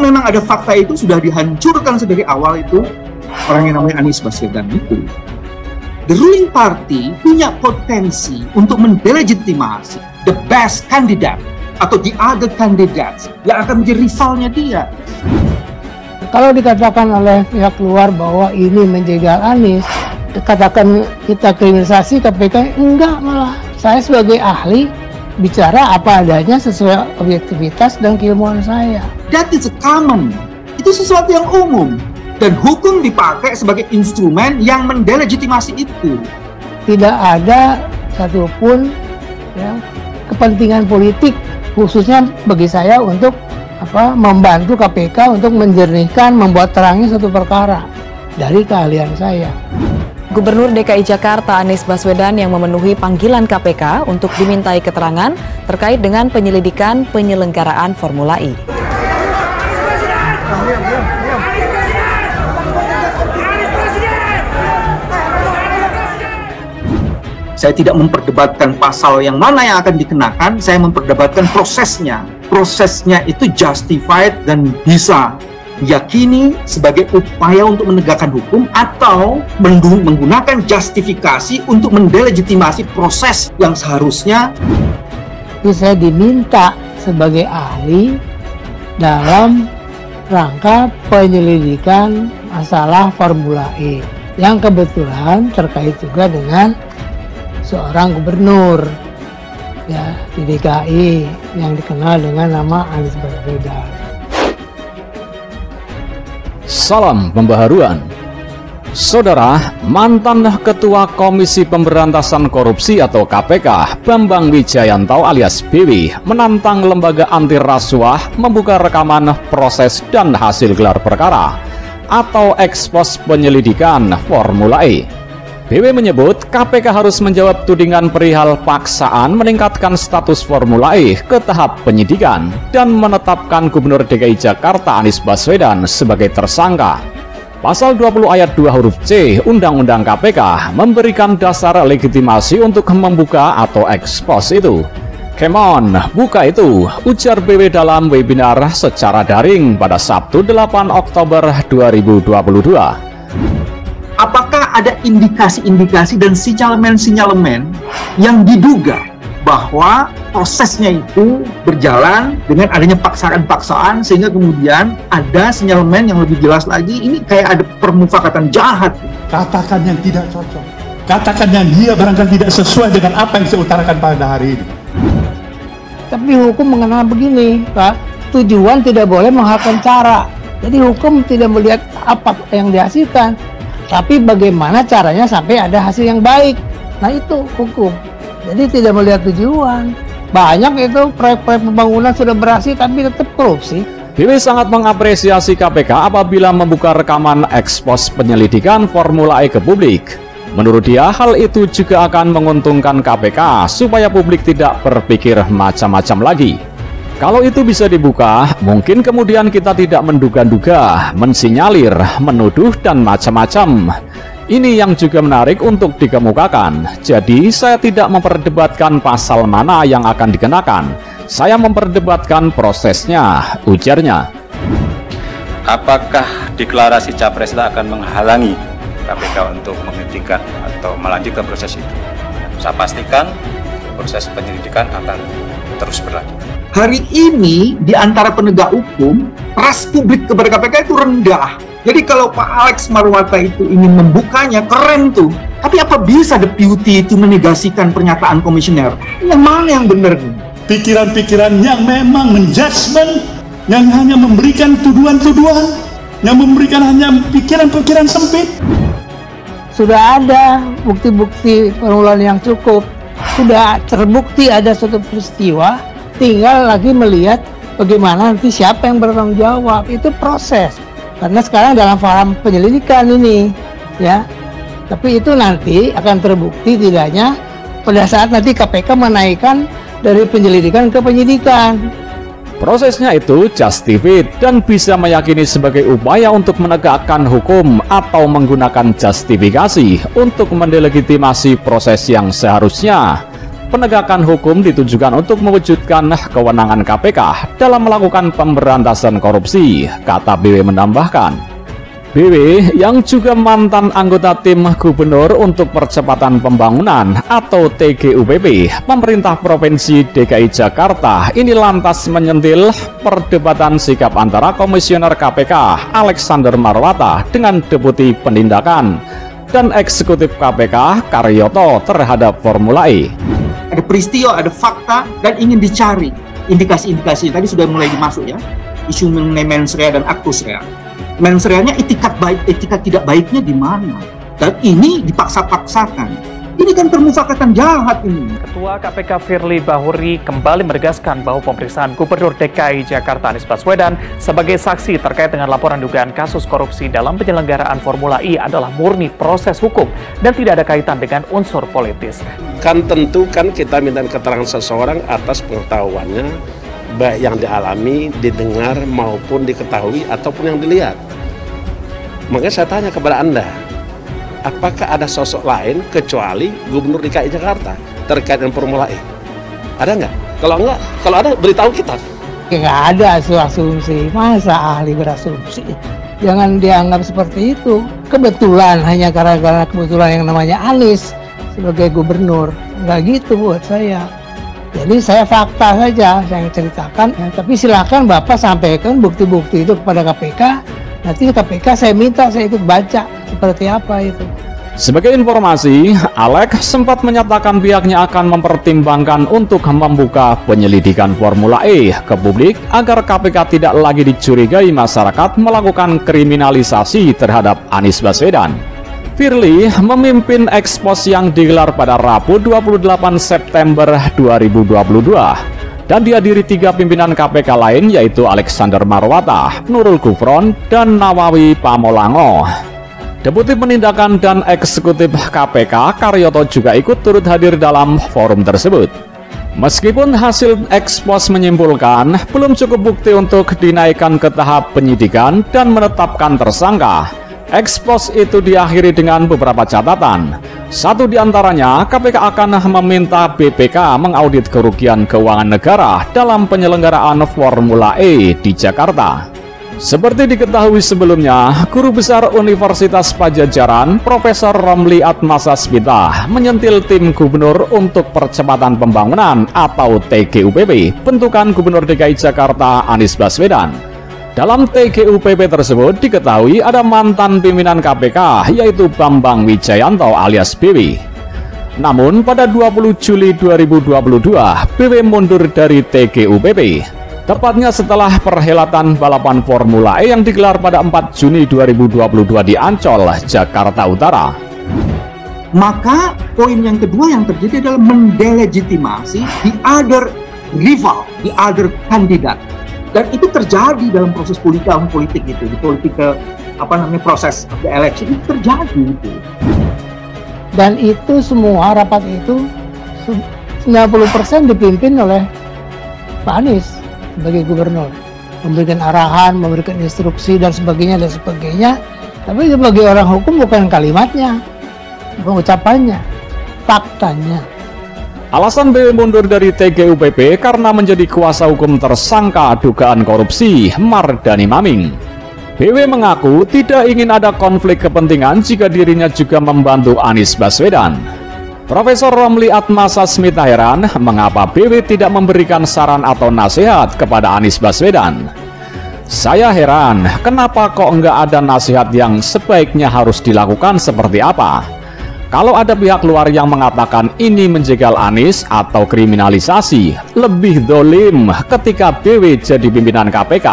Kalau memang ada fakta itu sudah dihancurkan sedari awal itu, orang yang namanya Anies Baswedan itu. The ruling party punya potensi untuk mendelegitimasi the best candidate atau the other candidates yang akan menjadi rivalnya dia. Kalau dikatakan oleh pihak luar bahwa ini menjegal Anies, katakan kita kriminalisasi KPK, enggak, malah saya sebagai ahli bicara apa adanya sesuai objektivitas dan keilmuan saya. That is common. Itu sesuatu yang umum. Dan hukum dipakai sebagai instrumen yang mendelegitimasi itu. Tidak ada satupun ya, kepentingan politik khususnya bagi saya untuk membantu KPK untuk menjernihkan, membuat terangnya satu perkara dari keahlian saya. Gubernur DKI Jakarta Anies Baswedan yang memenuhi panggilan KPK untuk dimintai keterangan terkait dengan penyelidikan penyelenggaraan Formula E. Saya tidak memperdebatkan pasal yang mana yang akan dikenakan, saya memperdebatkan prosesnya. Prosesnya itu justified dan bisa diyakini sebagai upaya untuk menegakkan hukum atau menggunakan justifikasi untuk mendelegitimasi proses yang seharusnya. Saya diminta sebagai ahli dalam rangka penyelidikan masalah Formula E yang kebetulan terkait juga dengan seorang gubernur ya di DKI yang dikenal dengan nama Anies Baswedan. Salam pembaharuan. Saudara, mantan Ketua Komisi Pemberantasan Korupsi atau KPK, Bambang Wijayanto alias BW, menantang lembaga anti rasuah membuka rekaman proses dan hasil gelar perkara atau ekspos penyelidikan Formula E. BW menyebut KPK harus menjawab tudingan perihal paksaan meningkatkan status Formula E ke tahap penyidikan dan menetapkan Gubernur DKI Jakarta Anies Baswedan sebagai tersangka. Pasal 20 ayat 2 huruf C Undang-Undang KPK memberikan dasar legitimasi untuk membuka atau ekspos itu. Come on, buka itu, ujar BW dalam webinar secara daring pada Sabtu 8 Oktober 2022. Apakah ada indikasi-indikasi dan sinyalemen-sinyalemen yang diduga bahwa prosesnya itu berjalan dengan adanya paksaan-paksaan sehingga kemudian ada sinyalemen yang lebih jelas lagi, ini kayak ada permufakatan jahat. Katakan yang tidak cocok, katakan yang dia barangkali tidak sesuai dengan apa yang saya utarakan pada hari ini. Tapi hukum mengenal begini, Pak, tujuan tidak boleh menghalalkan cara. Jadi hukum tidak melihat apa yang dihasilkan, tapi bagaimana caranya sampai ada hasil yang baik. Nah itu hukum. Jadi tidak melihat tujuan. Banyak itu proyek-proyek pembangunan sudah berhasil tapi tetap korupsi. BW sangat mengapresiasi KPK apabila membuka rekaman ekspos penyelidikan Formula E ke publik. Menurut dia, hal itu juga akan menguntungkan KPK supaya publik tidak berpikir macam-macam lagi. Kalau itu bisa dibuka, mungkin kemudian kita tidak menduga-duga, mensinyalir, menuduh, dan macam-macam. Ini yang juga menarik untuk dikemukakan. Jadi, saya tidak memperdebatkan pasal mana yang akan dikenakan. Saya memperdebatkan prosesnya, ujarnya. Apakah deklarasi Capres akan menghalangi KPK untuk menghentikan atau melanjutkan proses itu? Saya pastikan proses penyelidikan akan terus berlanjut. Hari ini di antara penegak hukum, trust publik kepada KPK itu rendah. Jadi kalau Pak Alex Marwata itu ingin membukanya, keren tuh. Tapi apa bisa deputy itu menegasikan pernyataan komisioner? Yang mana yang benar? Pikiran-pikiran yang memang menjudgment, yang hanya memberikan tuduhan-tuduhan, yang memberikan hanya pikiran-pikiran sempit. Sudah ada bukti-bukti permulaan yang cukup. Sudah terbukti ada suatu peristiwa, tinggal lagi melihat bagaimana nanti siapa yang bertanggung jawab. Itu proses. Karena sekarang dalam fase penyelidikan ini, ya. Tapi itu nanti akan terbukti tidaknya pada saat nanti KPK menaikkan dari penyelidikan ke penyidikan. Prosesnya itu justified dan bisa meyakini sebagai upaya untuk menegakkan hukum atau menggunakan justifikasi untuk mendelegitimasi proses yang seharusnya penegakan hukum ditujukan untuk mewujudkan kewenangan KPK dalam melakukan pemberantasan korupsi, kata BW menambahkan. BW yang juga mantan anggota tim gubernur untuk percepatan pembangunan atau TGUPP pemerintah Provinsi DKI Jakarta ini lantas menyentil perdebatan sikap antara Komisioner KPK Alexander Marwata dengan Deputi Penindakan dan Eksekutif KPK Karyoto terhadap Formula E. Ada peristiwa, ada fakta, dan ingin dicari indikasi-indikasi. Tadi sudah mulai dimasuk ya, isu mengenai mens rea dan actus rea. Mens rea-nya etikat baik, etikat tidak baiknya di mana? Dan ini dipaksa-paksakan. Ini kan permufakatan jahat ini. Ketua KPK Firly Bahuri kembali menegaskan bahwa pemeriksaan Gubernur DKI Jakarta Anies Baswedan sebagai saksi terkait dengan laporan dugaan kasus korupsi dalam penyelenggaraan Formula E adalah murni proses hukum dan tidak ada kaitan dengan unsur politis. Kan tentu kan kita minta keterangan seseorang atas pengetahuannya, baik yang dialami, didengar, maupun diketahui, ataupun yang dilihat. Makanya saya tanya kepada Anda, apakah ada sosok lain kecuali Gubernur DKI Jakarta terkait dengan Formula E? Ada nggak? Kalau nggak, kalau ada beritahu kita. Nggak ada asumsi, masa ahli berasumsi? Jangan dianggap seperti itu. Kebetulan, hanya karena kebetulan yang namanya Anies sebagai gubernur. Nggak gitu buat saya. Jadi saya fakta saja saya ceritakan, ya, tapi silakan Bapak sampaikan bukti-bukti itu kepada KPK. Nanti KPK saya minta, saya ikut baca seperti apa itu. Sebagai informasi, Alex sempat menyatakan pihaknya akan mempertimbangkan untuk membuka penyelidikan Formula E ke publik agar KPK tidak lagi dicurigai masyarakat melakukan kriminalisasi terhadap Anies Baswedan. Firly memimpin ekspos yang digelar pada Rabu 28 September 2022 dan dihadiri 3 pimpinan KPK lain yaitu Alexander Marwata, Nurul Gufron, dan Nawawi Pamolango. Deputi Penindakan dan Eksekutif KPK Karyoto juga ikut turut hadir dalam forum tersebut. Meskipun hasil ekspos menyimpulkan belum cukup bukti untuk dinaikkan ke tahap penyidikan dan menetapkan tersangka, ekspos itu diakhiri dengan beberapa catatan. Satu di antaranya, KPK akan meminta BPK mengaudit kerugian keuangan negara dalam penyelenggaraan Formula E di Jakarta. Seperti diketahui sebelumnya, Guru Besar Universitas Padjadjaran Profesor Romli Atmasasmita menyentil tim gubernur untuk percepatan pembangunan atau TGUPP bentukan Gubernur DKI Jakarta Anies Baswedan. Dalam TGUPP tersebut diketahui ada mantan pimpinan KPK yaitu Bambang Wijayanto alias BW. Namun pada 20 Juli 2022 BW mundur dari TGUPP, tepatnya setelah perhelatan balapan Formula E yang digelar pada 4 Juni 2022 di Ancol, Jakarta Utara. Maka poin yang kedua yang terjadi adalah mendelegitimasi the other rival, the other kandidat. Dan itu terjadi dalam proses politik itu, di politik proses the election itu terjadi itu. Dan itu semua rapat itu 90% dipimpin oleh Pak Anies sebagai gubernur, memberikan arahan, memberikan instruksi dan sebagainya. Tapi sebagai orang hukum bukan kalimatnya, bukan ucapannya, faktanya. Alasan BW mundur dari TGUPP karena menjadi kuasa hukum tersangka dugaan korupsi Mardani Maming. BW mengaku tidak ingin ada konflik kepentingan jika dirinya juga membantu Anies Baswedan. Profesor Romli Atmasasmita heran mengapa BW tidak memberikan saran atau nasihat kepada Anies Baswedan. Saya heran kenapa kok nggak ada nasihat yang sebaiknya harus dilakukan seperti apa. Kalau ada pihak luar yang mengatakan ini menjegal Anies atau kriminalisasi, lebih dolim ketika BW jadi pimpinan KPK.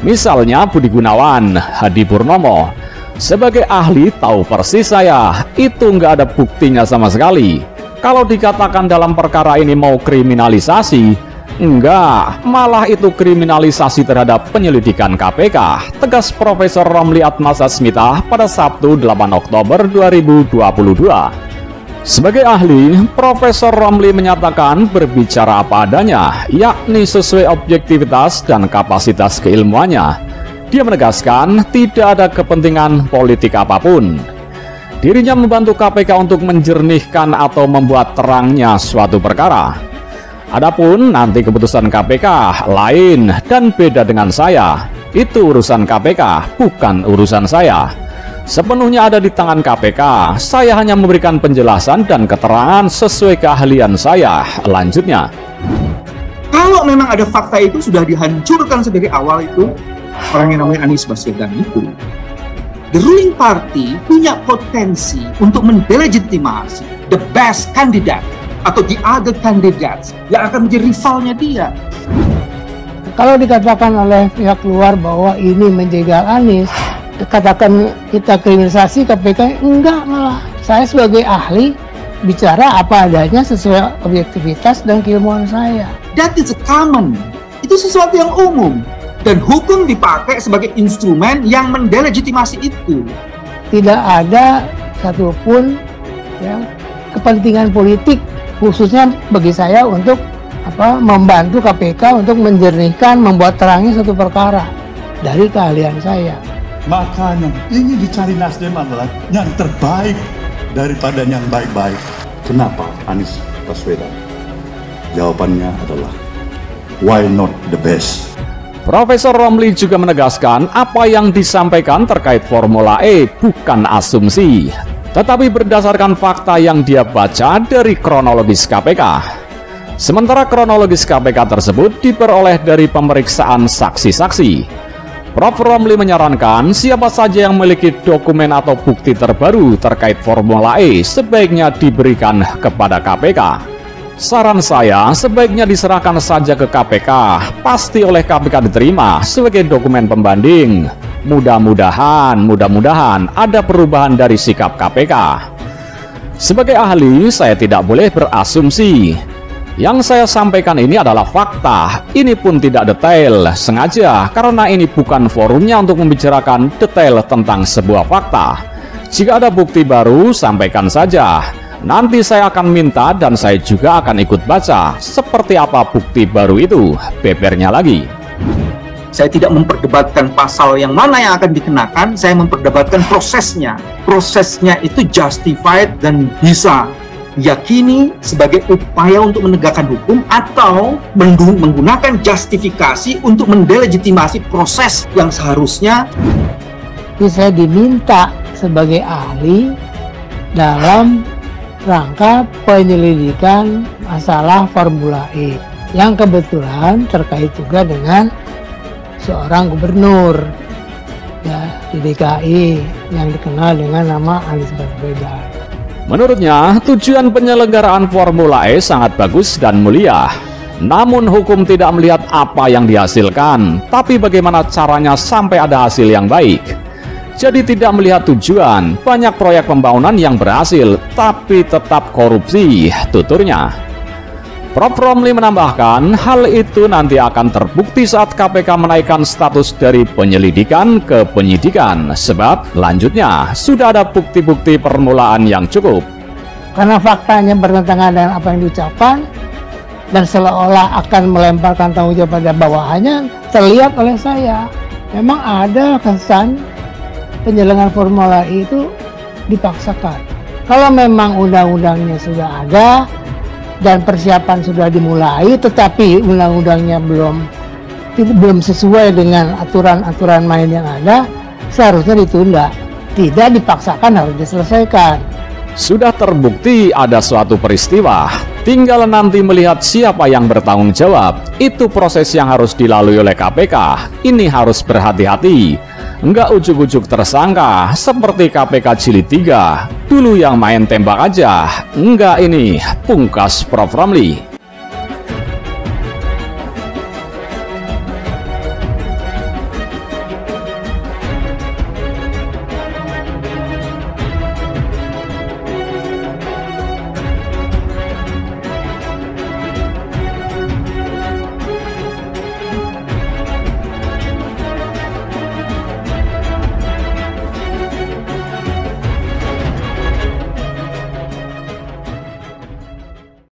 Misalnya Budi Gunawan, Hadi Purnomo. Sebagai ahli tahu persis saya, itu nggak ada buktinya sama sekali. Kalau dikatakan dalam perkara ini mau kriminalisasi, enggak, malah itu kriminalisasi terhadap penyelidikan KPK, tegas Profesor Romli Atmasasmita pada Sabtu 8 Oktober 2022. Sebagai ahli, Profesor Romli menyatakan berbicara apa adanya, yakni sesuai objektivitas dan kapasitas keilmuannya. Dia menegaskan tidak ada kepentingan politik apapun. dirinya membantu KPK untuk menjernihkan atau membuat terangnya suatu perkara. Adapun nanti keputusan KPK lain dan beda dengan saya. Itu urusan KPK, bukan urusan saya. Sepenuhnya ada di tangan KPK. Saya hanya memberikan penjelasan dan keterangan sesuai keahlian saya. Lanjutnya, kalau memang ada fakta itu sudah dihancurkan sebagai awal itu, orang yang namanya Anies Baswedan itu, the ruling party punya potensi untuk mendelegitimasi the best candidate atau the other candidates yang akan menjadi rivalnya dia. Kalau dikatakan oleh pihak luar bahwa ini menjegal Anies, dikatakan kita kriminalisasi KPK, enggak, malah saya sebagai ahli bicara apa adanya sesuai objektivitas dan keilmuan saya. That is common. Itu sesuatu yang umum. Dan hukum dipakai sebagai instrumen yang mendelegitimasi itu. Tidak ada satupun ya, kepentingan politik khususnya bagi saya untuk membantu KPK untuk menjernihkan, membuat terangnya satu perkara dari keahlian saya. Makanya ingin dicari Nasdem adalah yang terbaik daripada yang baik-baik. Kenapa Anies Baswedan? Jawabannya adalah why not the best? Profesor Romli juga menegaskan apa yang disampaikan terkait Formula E bukan asumsi, tetapi berdasarkan fakta yang dia baca dari kronologis KPK. Sementara kronologis KPK tersebut diperoleh dari pemeriksaan saksi-saksi. Prof. Romli menyarankan siapa saja yang memiliki dokumen atau bukti terbaru terkait Formula E sebaiknya diberikan kepada KPK. Saran saya sebaiknya diserahkan saja ke KPK, pasti oleh KPK diterima sebagai dokumen pembanding. Mudah-mudahan ada perubahan dari sikap KPK. Sebagai ahli, saya tidak boleh berasumsi. Yang saya sampaikan ini adalah fakta. Ini pun tidak detail, sengaja karena ini bukan forumnya untuk membicarakan detail tentang sebuah fakta. Jika ada bukti baru, sampaikan saja. Nanti saya akan minta dan saya juga akan ikut baca seperti apa bukti baru itu, bebernya lagi. Saya tidak memperdebatkan pasal yang mana yang akan dikenakan, saya memperdebatkan prosesnya. Prosesnya itu justified dan bisa diyakini sebagai upaya untuk menegakkan hukum atau menggunakan justifikasi untuk mendelegitimasi proses yang seharusnya. Saya diminta sebagai ahli dalam rangka penyelidikan masalah Formula E yang kebetulan terkait juga dengan seorang gubernur ya di DKI yang dikenal dengan nama Anies Baswedan. Menurutnya, tujuan penyelenggaraan Formula E sangat bagus dan mulia. Namun hukum tidak melihat apa yang dihasilkan, tapi bagaimana caranya sampai ada hasil yang baik. Jadi tidak melihat tujuan, banyak proyek pembangunan yang berhasil, tapi tetap korupsi, tuturnya. Prof. Romli menambahkan, hal itu nanti akan terbukti saat KPK menaikkan status dari penyelidikan ke penyidikan, sebab lanjutnya sudah ada bukti-bukti permulaan yang cukup. Karena faktanya bertentangan dengan apa yang diucapkan, dan seolah-olah akan melemparkan tanggung jawab pada bawahannya, terlihat oleh saya, memang ada kesan penyelenggaraan Formula E itu dipaksakan. Kalau memang undang-undangnya sudah ada, dan persiapan sudah dimulai, tetapi undang-undangnya belum sesuai dengan aturan-aturan main yang ada, seharusnya ditunda. Tidak dipaksakan, harus diselesaikan. Sudah terbukti ada suatu peristiwa, tinggal nanti melihat siapa yang bertanggung jawab. Itu proses yang harus dilalui oleh KPK. Ini harus berhati-hati. Enggak ujuk-ujuk tersangka seperti KPK Jilid 3 dulu yang main tembak aja. Enggak, ini pungkas Prof. Romli.